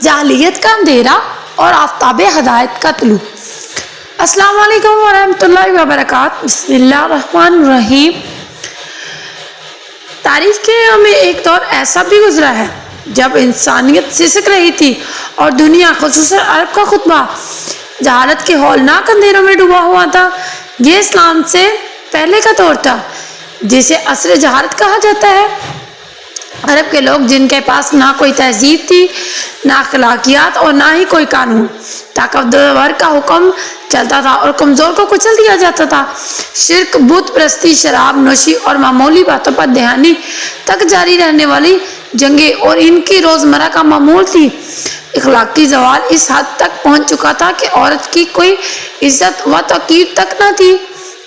جاہلیت کا اندھیرا اور آفتاب ہدایت کا طلوع۔ السلام علیکم ورحمۃ اللہ وبرکاتہ۔ بسم اللہ الرحمن الرحیم۔ تاریخ کے میں ایک دور ایسا بھی گزرا ہے جب انسانیت سسک رہی تھی اور دنیا خصوصاً عرب کا خطبہ جہالت کے ہولناک اندھیروں میں ڈوبا ہوا تھا۔ یہ اسلام سے پہلے کا دور تھا جسے عصر جہالت کہا جاتا ہے۔ عرب کے لوگ جن کے پاس نہ کوئی تہذیب تھی، نہ اخلاقیات اور نہ ہی کوئی قانون، طاقتور کا حکم چلتا تھا اور کمزور کو کچل دیا جاتا تھا۔ شرک، بت پرستی، شراب نوشی اور معمولی باتوں پر دہانی تک جاری رہنے والی جنگیں اور ان کی روزمرہ کا معمول تھی۔ اخلاقی زوال اس حد تک پہنچ چکا تھا کہ عورت کی کوئی عزت و توقیر تک نہ تھی۔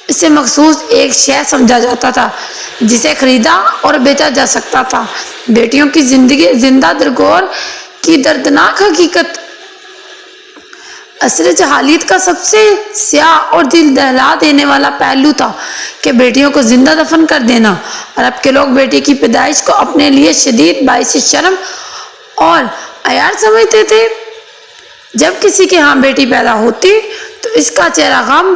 اسے مخصوص ایک شے سمجھا جاتا تھا جسے خریدا اور بیچا جا سکتا تھا۔ بیٹیوں کی زندگی زندہ درگور کی دردناک حقیقت۔ عصر جہالیت کا سب سے سیاہ اور دل دہلا دینے والا پہلو تھا کہ بیٹیوں کو زندہ دفن کر دینا۔ عرب کے لوگ بیٹی کی پیدائش کو اپنے لیے شدید باعث شرم اور عیار سمجھتے تھے۔ جب کسی کے ہاں بیٹی پیدا ہوتی تو اس کا چہرہ غم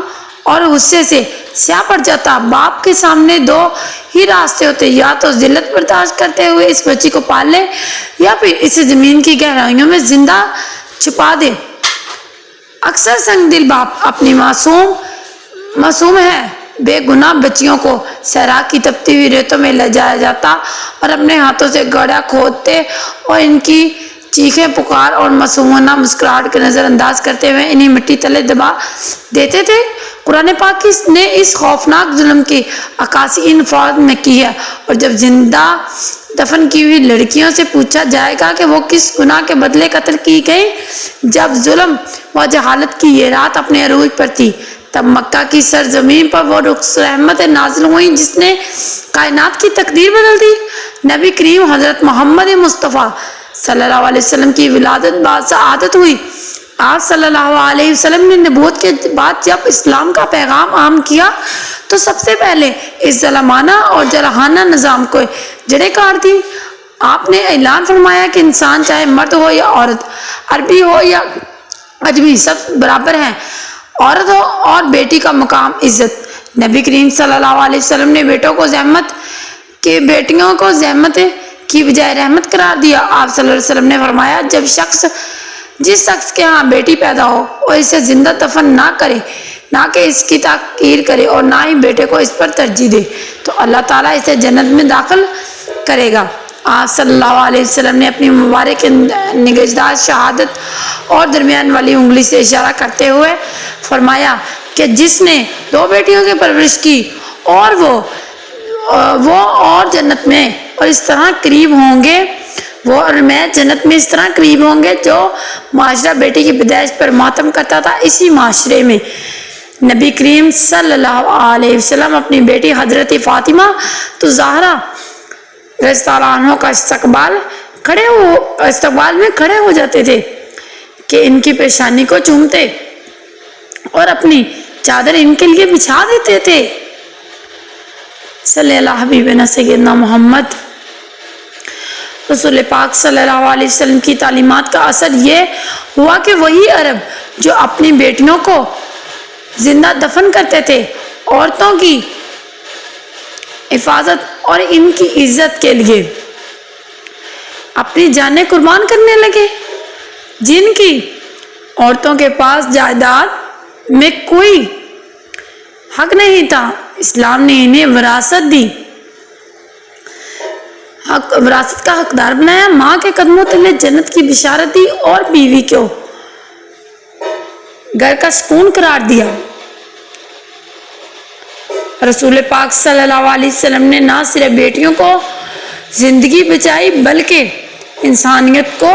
اور غصے سے سیاہ پڑ جاتا۔ باپ کے سامنے دو ہی راستے ہوتے، یا تو ذلت برداشت کرتے ہوئے اس بچی کو پال لے یا پھر اسے زمین کی گہرائیوں میں زندہ چھپا دے۔ اکثر سنگ دل باپ اپنی معصوم ہے بے گناہ بچیوں کو صحرا کی تپتی ہوئی ریتوں میں لے جایا جاتا اور اپنے ہاتھوں سے گڑھا کھودتے اور ان کی چیخیں پکار اور معصومانہ مسکراہٹ کو نظر انداز کرتے ہوئے انہیں مٹی تلے دبا دیتے تھے۔ قرآن پاک نے اس خوفناک ظلم کی عکاسی ان الفاظ میں کی ہے، اور جب زندہ دفن کی ہوئی لڑکیوں سے پوچھا جائے گا کہ وہ کس گناہ کے بدلے قتل کی گئی، جب ظلم و جہالت کی یہ رات اپنے عروج پر تھی، تب مکہ کی سرزمین پر وہ رحمت نازل ہوئی جس نے کائنات کی تقدیر بدل دی۔ نبی کریم حضرت محمد مصطفیٰ صلی اللہ علیہ وسلم کی ولادت بعد سعادت ہوئی۔ آپ صلی اللہ علیہ وسلم نے نبوت کے بعد جب اسلام کا پیغام عام کیا تو سب سے پہلے اس ظالمانہ اور جارحانہ نظام کو جڑیں کاٹ دی۔ آپ نے اعلان فرمایا کہ انسان چاہے مرد ہو یا عورت، عربی ہو یا اجمی، سب برابر ہیں۔ عورت ہو اور بیٹی کا مقام عزت۔ نبی کریم صلی اللہ علیہ وسلم نے بیٹیوں کو زحمت کی بجائے رحمت قرار دیا۔ آپ صلی اللہ علیہ وسلم نے فرمایا، جس شخص کے ہاں بیٹی پیدا ہو وہ اسے زندہ دفن نہ کرے، نہ کہ اس کی تحقیر کرے اور نہ ہی بیٹے کو اس پر ترجیح دے، تو اللہ تعالیٰ اسے جنت میں داخل کرے گا۔ آپ صلی اللہ علیہ وسلم نے اپنی مبارک نگہداشت شہادت اور درمیان والی انگلی سے اشارہ کرتے ہوئے فرمایا کہ جس نے 2 بیٹیوں کی پرورش کی اور وہ اور جنت میں اور اس طرح قریب ہوں گے، وہ اور میں جنت میں اس طرح قریب ہوں گے۔ جو معاشرہ بیٹی کی پیدائش پر ماتم کرتا تھا، اسی معاشرے میں نبی کریم صلی اللہ علیہ وسلم اپنی بیٹی حضرت فاطمہ الزہرا رضی اللہ عنہا کا استقبال میں کھڑے ہو جاتے تھے کہ ان کی پیشانی کو چومتے اور اپنی چادر ان کے لیے بچھا دیتے تھے۔ صلی اللہ حبیبنا سیدنا محمد رسول پاک صلی اللہ علیہ وسلم کی تعلیمات کا اثر یہ ہوا کہ وہی عرب جو اپنی بیٹیوں کو زندہ دفن کرتے تھے، عورتوں کی حفاظت اور ان کی عزت کے لیے اپنی جانیں قربان کرنے لگے۔ جن کی عورتوں کے پاس جائیداد میں کوئی حق نہیں تھا، اسلام نے انہیں وراثت دی، وراثت کا حقدار بنایا، ماں کے قدموں تلے جنت کی بشارت دی اور بیوی کو گھر کا سکون قرار دیا۔ رسول پاک صلی اللہ علیہ وسلم نے نہ صرف بیٹیوں کو زندگی بچائی بلکہ انسانیت کو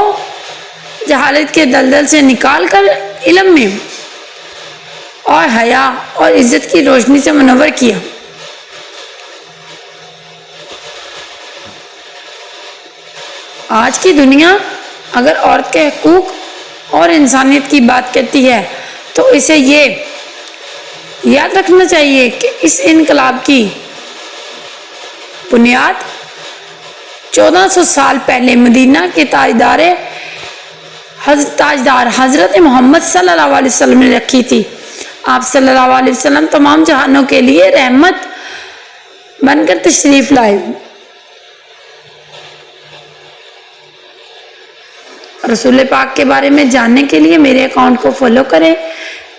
جہالت کے دلدل سے نکال کر علم میں اور حیا اور عزت کی روشنی سے منور کیا۔ آج کی دنیا اگر عورت کے حقوق اور انسانیت کی بات کرتی ہے تو اسے یہ یاد رکھنا چاہیے کہ اس انقلاب کی بنیاد 1400 سال پہلے مدینہ کے تاجدار حضرت تاجدار حضرت محمد صلی اللہ علیہ وسلم نے رکھی تھی۔ آپ صلی اللہ علیہ وسلم تمام جہانوں کے لیے رحمت بن کر تشریف لائے۔ رسول پاک کے بارے میں جاننے کے لیے میرے اکاؤنٹ کو فالو کریں،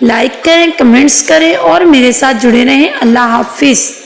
لائک کریں، کمنٹس کریں اور میرے ساتھ جڑے رہیں۔ اللہ حافظ۔